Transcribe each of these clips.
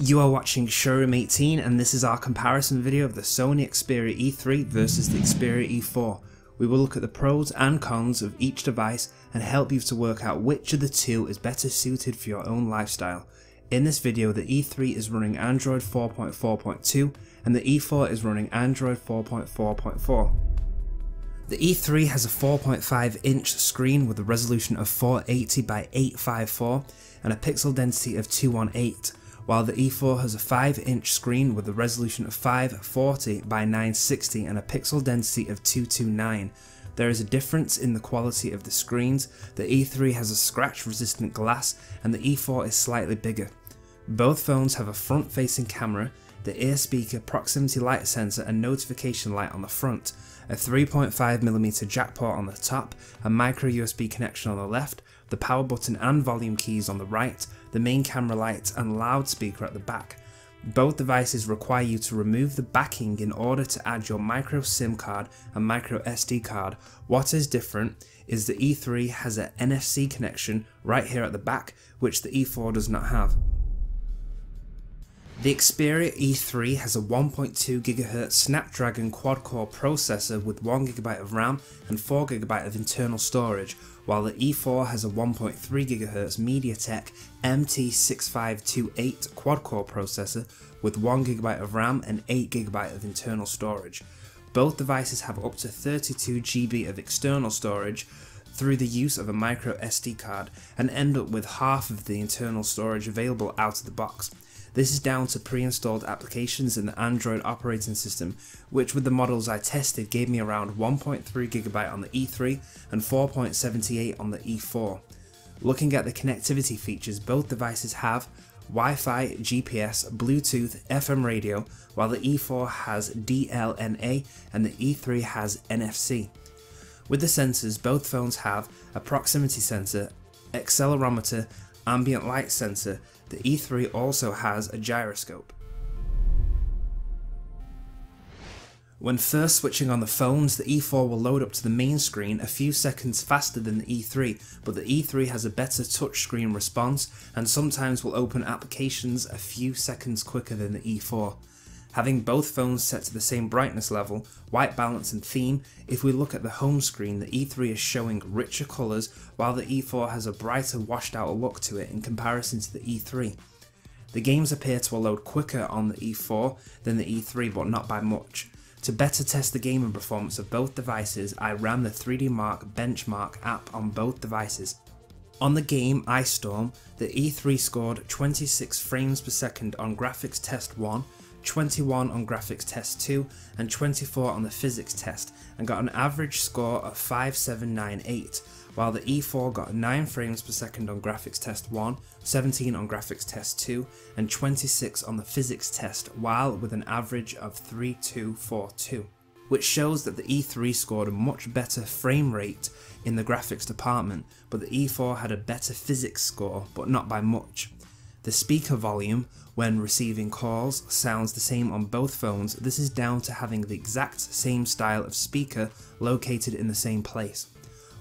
You are watching Showroom 18 and this is our comparison video of the Sony Xperia E3 versus the Xperia E4. We will look at the pros and cons of each device and help you to work out which of the two is better suited for your own lifestyle. In this video, the E3 is running Android 4.4.2 and the E4 is running Android 4.4.4. The E3 has a 4.5 inch screen with a resolution of 480 by 854 and a pixel density of 218. While the E4 has a 5 inch screen with a resolution of 540 by 960 and a pixel density of 229. There is a difference in the quality of the screens. The E3 has a scratch resistant glass and the E4 is slightly bigger. Both phones have a front facing camera, the ear speaker, proximity light sensor and notification light on the front, a 3.5mm jack port on the top, a micro USB connection on the left, the power button and volume keys on the right, the main camera light and loudspeaker at the back. Both devices require you to remove the backing in order to add your micro SIM card and micro SD card. What is different is the E3 has an NFC connection right here at the back, which the E4 does not have. The Xperia E3 has a 1.2 GHz Snapdragon quad-core processor with 1GB of RAM and 4GB of internal storage, while the E4 has a 1.3 GHz MediaTek MT6528 quad-core processor with 1GB of RAM and 8GB of internal storage. Both devices have up to 32GB of external storage through the use of a micro SD card and end up with half of the internal storage available out of the box. This is down to pre-installed applications in the Android operating system, which with the models I tested gave me around 1.3GB on the E3 and 4.78 on the E4. Looking at the connectivity features, both devices have Wi-Fi, GPS, Bluetooth, FM radio, while the E4 has DLNA and the E3 has NFC. With the sensors, both phones have a proximity sensor, accelerometer, ambient light sensor. The E3 also has a gyroscope. When first switching on the phones, the E4 will load up to the main screen a few seconds faster than the E3, but the E3 has a better touchscreen response and sometimes will open applications a few seconds quicker than the E4. Having both phones set to the same brightness level, white balance and theme, if we look at the home screen, the E3 is showing richer colours while the E4 has a brighter washed out look to it in comparison to the E3. The games appear to load quicker on the E4 than the E3 but not by much. To better test the gaming performance of both devices, I ran the 3D Mark benchmark app on both devices. On the game Ice Storm, the E3 scored 26 frames per second on graphics test 1, 21 on graphics test 2 and 24 on the physics test and got an average score of 5798, while the E4 got 9 frames per second on graphics test 1, 17 on graphics test 2 and 26 on the physics test, while with an average of 3242, which shows that the E3 scored a much better frame rate in the graphics department, but the E4 had a better physics score but not by much. The speaker volume, when receiving calls, sounds the same on both phones. This is down to having the exact same style of speaker located in the same place.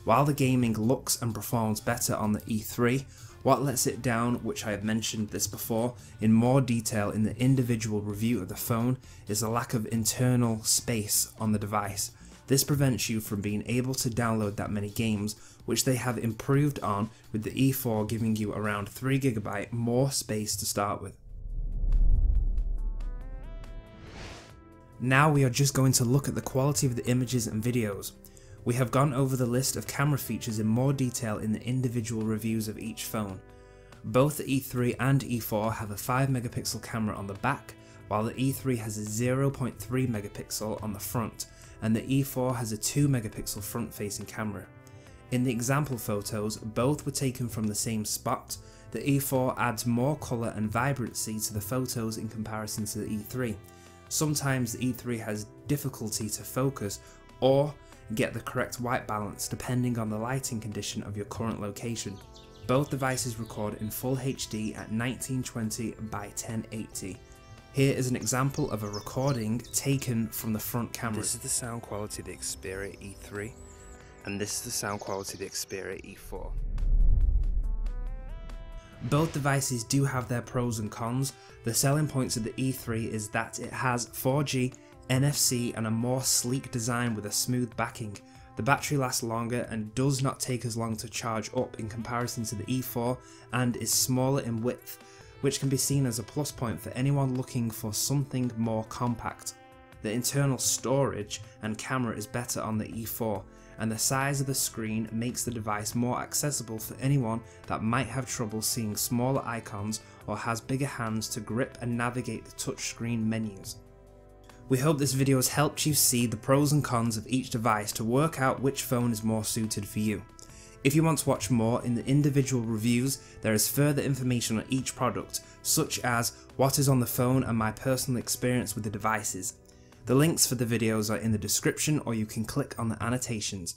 While the gaming looks and performs better on the E3, what lets it down, which I have mentioned this before in more detail in the individual review of the phone, is the lack of internal space on the device. This prevents you from being able to download that many games, which they have improved on, with the E4 giving you around 3GB more space to start with. Now we are just going to look at the quality of the images and videos. We have gone over the list of camera features in more detail in the individual reviews of each phone. Both the E3 and E4 have a 5MP camera on the back, while the E3 has a 0.3MP on the front, and the E4 has a 2MP front-facing camera. In the example photos, both were taken from the same spot. The E4 adds more colour and vibrancy to the photos in comparison to the E3. Sometimes the E3 has difficulty to focus or get the correct white balance depending on the lighting condition of your current location. Both devices record in Full HD at 1920 by 1080. Here is an example of a recording taken from the front camera. This is the sound quality of the Xperia E3 and this is the sound quality of the Xperia E4. Both devices do have their pros and cons. The selling points of the E3 is that it has 4G, NFC and a more sleek design with a smooth backing. The battery lasts longer and does not take as long to charge up in comparison to the E4 and is smaller in width, which can be seen as a plus point for anyone looking for something more compact. The internal storage and camera is better on the E4, and the size of the screen makes the device more accessible for anyone that might have trouble seeing smaller icons or has bigger hands to grip and navigate the touchscreen menus. We hope this video has helped you see the pros and cons of each device to work out which phone is more suited for you. If you want to watch more in the individual reviews, there is further information on each product, such as what is on the phone and my personal experience with the devices. The links for the videos are in the description, or you can click on the annotations.